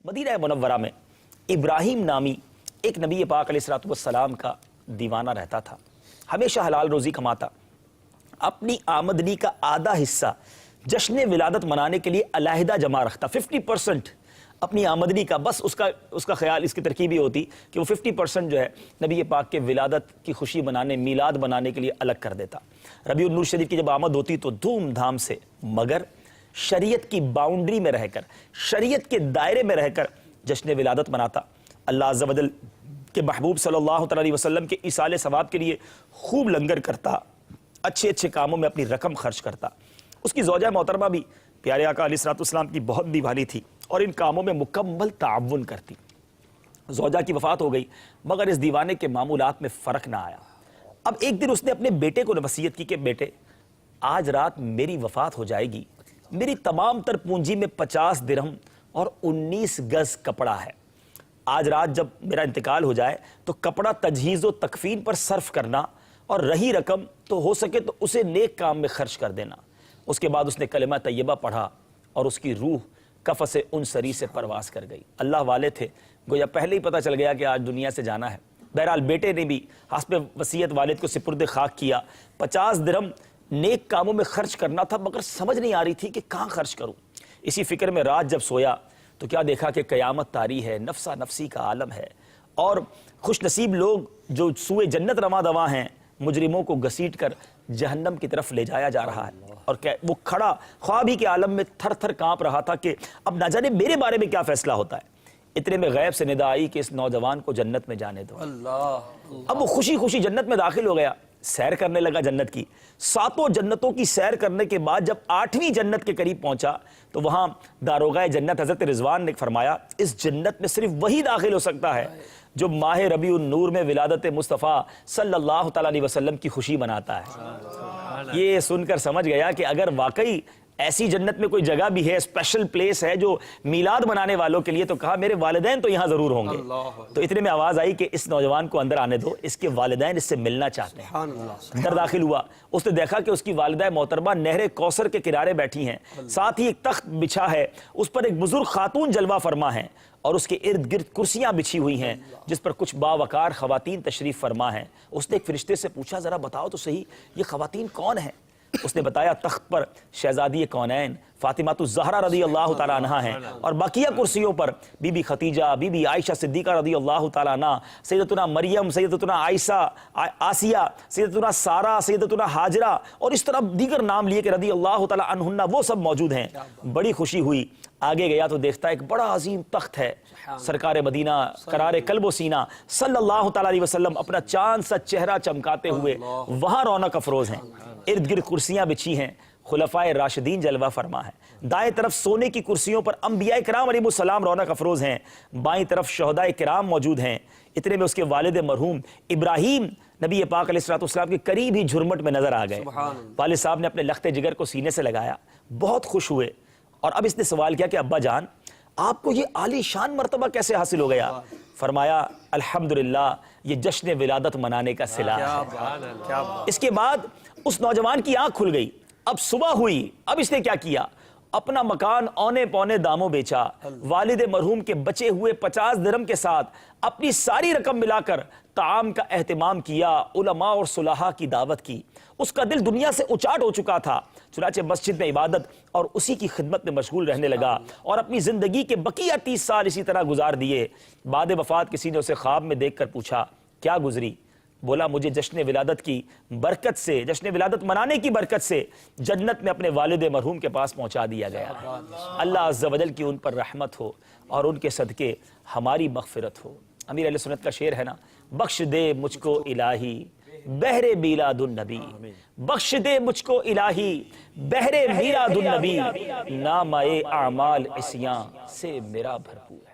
مدینہ منورہ میں ابراہیم نامی ایک نبی پاک علیہ السلام کا دیوانہ رہتا تھا، ہمیشہ حلال روزی کماتا، اپنی آمدنی کا آدھا حصہ جشن ولادت منانے کے لیے علیحدہ جمع رکھتا، 50% اپنی آمدنی کا، بس اس کا خیال، اس کی ترکیب یہ ہوتی کہ وہ 50% جو ہے نبی پاک کے ولادت کی خوشی منانے، میلاد منانے کے لیے الگ کر دیتا۔ ربیع النور شریف کی جب آمد ہوتی تو دھوم دھام سے، مگر شریعت کی باؤنڈری میں رہ کر، شریعت کے دائرے میں رہ کر جشن ولادت مناتا، اللہ عز و جل کے محبوب صلی اللہ علیہ وسلم کے ایصال ثواب کے لیے خوب لنگر کرتا، اچھے اچھے کاموں میں اپنی رقم خرچ کرتا۔ اس کی زوجہ محترمہ بھی پیارے آقا علیہ السلام کی بہت دیوالی تھی اور ان کاموں میں مکمل تعاون کرتی۔ زوجہ کی وفات ہو گئی مگر اس دیوانے کے معمولات میں فرق نہ آیا۔ اب ایک دن اس نے اپنے بیٹے کو وصیت کی کہ بیٹے آج رات میری وفات ہو جائے گی، میری تمام تر پونجی میں 50 درہم اور 19 گز کپڑا ہے، آج رات جب میرا انتقال ہو جائے تو کپڑا تجہیز و تکفین پر صرف کرنا اور رہی رقم تو ہو سکے تو اسے نیک کام میں خرچ کر دینا۔ اس کے بعد اس نے کلمہ طیبہ پڑھا اور اس کی روح قفس انصری سے پرواز کر گئی۔ اللہ والے تھے، گویا پہلے ہی پتہ چل گیا کہ آج دنیا سے جانا ہے۔ بہرحال بیٹے نے بھی حسب وصیت والد کو سپرد خاک کیا۔ 50 درہم نیک کاموں میں خرچ کرنا تھا مگر سمجھ نہیں آ رہی تھی کہ کہاں خرچ کروں۔ اسی فکر میں رات جب سویا تو کیا دیکھا کہ قیامت طاری ہے، نفسا نفسی کا عالم ہے اور خوش نصیب لوگ جو سوئے جنت رواں دواں ہیں مجرموں کو گھسیٹ کر جہنم کی طرف لے جایا جا رہا ہے۔ اور وہ کھڑا خواب ہی کے عالم میں تھر تھر کانپ رہا تھا کہ اب نہ جانے میرے بارے میں کیا فیصلہ ہوتا ہے۔ اتنے میں غیب سے ندا آئی کہ اس نوجوان کو جنت میں جانے دو۔ اب وہ خوشی خوشی جنت میں داخل ہو گیا، سیر کرنے لگا جنت کی۔ 7 جنتوں کی سیر کرنے کے بعد جب 8ویں جنت کے قریب پہنچا تو وہاں داروغہ جنت حضرت رضوان نے فرمایا اس جنت میں صرف وہی داخل ہو سکتا ہے جو ماہ ربیع النور میں ولادت مصطفیٰ صلی اللہ تعالی علیہ وسلم کی خوشی مناتا ہے۔ یہ سن کر سمجھ گیا کہ اگر واقعی ایسی جنت میں کوئی جگہ بھی ہے، اسپیشل پلیس ہے جو میلاد منانے والوں کے لیے، تو کہا میرے والدین تو یہاں ضرور ہوں گے۔ تو اتنے میں آواز آئی کہ اس نوجوان کو اندر آنے دو، اس کے والدین اس سے ملنا چاہتے ہیں۔ اندر داخل ہوا، اس نے دیکھا کہ اس کی والدہ محترمہ نہر کوثر کے کنارے بیٹھی ہیں، ساتھ ہی ایک تخت بچھا ہے، اس پر ایک بزرگ خاتون جلوہ فرما ہیں اور اس کے ارد گرد کرسیاں بچھی ہوئی ہیں جس پر کچھ باوقار خواتین تشریف فرما ہیں۔ اس نے ایک فرشتے سے پوچھا ذرا بتاؤ تو صحیح یہ خواتین کون ہیں؟ اس نے بتایا تخت پر شہزادی کونین فاطمہ الزہرا رضی اللہ تعالیٰ عنہ ہیں اور بقیہ کرسیوں پر بی بی خدیجہ، بی بی عائشہ صدیقہ رضی اللہ تعالیٰ عنہ، سیدتنا مریم، سیدتنا عائشہ، آسیہ، سیدتنا سارہ، سیدتنا ہاجرہ اور اس طرح دیگر نام لیے کہ رضی اللہ تعالیٰ عنہن، وہ سب موجود ہیں۔ بڑی خوشی ہوئی، آگے گیا تو دیکھتا ایک بڑا عظیم تخت ہے، سرکار مدینہ قرار قلب و سینہ صلی اللہ تعالیٰ علیہ وسلم اپنا چاند سا چہرہ چمکاتے ہوئے وہاں رونق افروز ہیں، ارد گرد کرسیاں بچھی ہیں، خلفائے راشدین جلوہ فرما ہے، دائیں طرف سونے کی کرسیوں پر انبیاء کرام علیہ السلام رونق افروز ہیں، بائیں طرف شہداء کرام موجود ہیں۔ اتنے میں اس کے والد مرحوم ابراہیم نبی پاک علیہ السلام کے قریب ہی جھرمٹ میں نظر آ گئے۔ والد صاحب نے اپنے لخت جگر کو سینے سے لگایا، بہت خوش ہوئے اور اب اس نے سوال کیا کہ ابا جان آپ کو یہ عالی شان مرتبہ کیسے حاصل ہو گیا؟ فرمایا الحمدللہ یہ جشن ولادت منانے کا صلہ ہے۔ اس کے بعد اس نوجوان کی آنکھ کھل گئی، اب صبح ہوئی، اب اس نے کیا کیا؟ اپنا مکان اونے پونے داموں بیچا، والد مرحوم کے بچے ہوئے 50 درہم کے ساتھ اپنی ساری رقم ملا کر طعام کا اہتمام کیا، علماء اور صلحاء کی دعوت کی۔ اس کا دل دنیا سے اچاٹ ہو چکا تھا، چنانچہ مسجد میں عبادت اور اسی کی خدمت میں مشغول رہنے لگا اور اپنی زندگی کے بقیہ 30 سال اسی طرح گزار دیے۔ بعد وفات کسی نے اسے خواب میں دیکھ کر پوچھا کیا گزری؟ بولا مجھے جشن ولادت کی برکت سے، جشن ولادت منانے کی برکت سے جنت میں اپنے والد مرحوم کے پاس پہنچا دیا گیا۔ اللہ عز و جل کی ان پر رحمت ہو اور ان کے صدقے ہماری مغفرت ہو۔ امیر اہل سنت کا شعر ہے نا، بخش دے مجھ کو الہی بہر میلاد النبی، بخش دے مجھ کو الہی بہر میلاد النبی، نامہ اعمال عصیاں سے میرا بھرپور ہے۔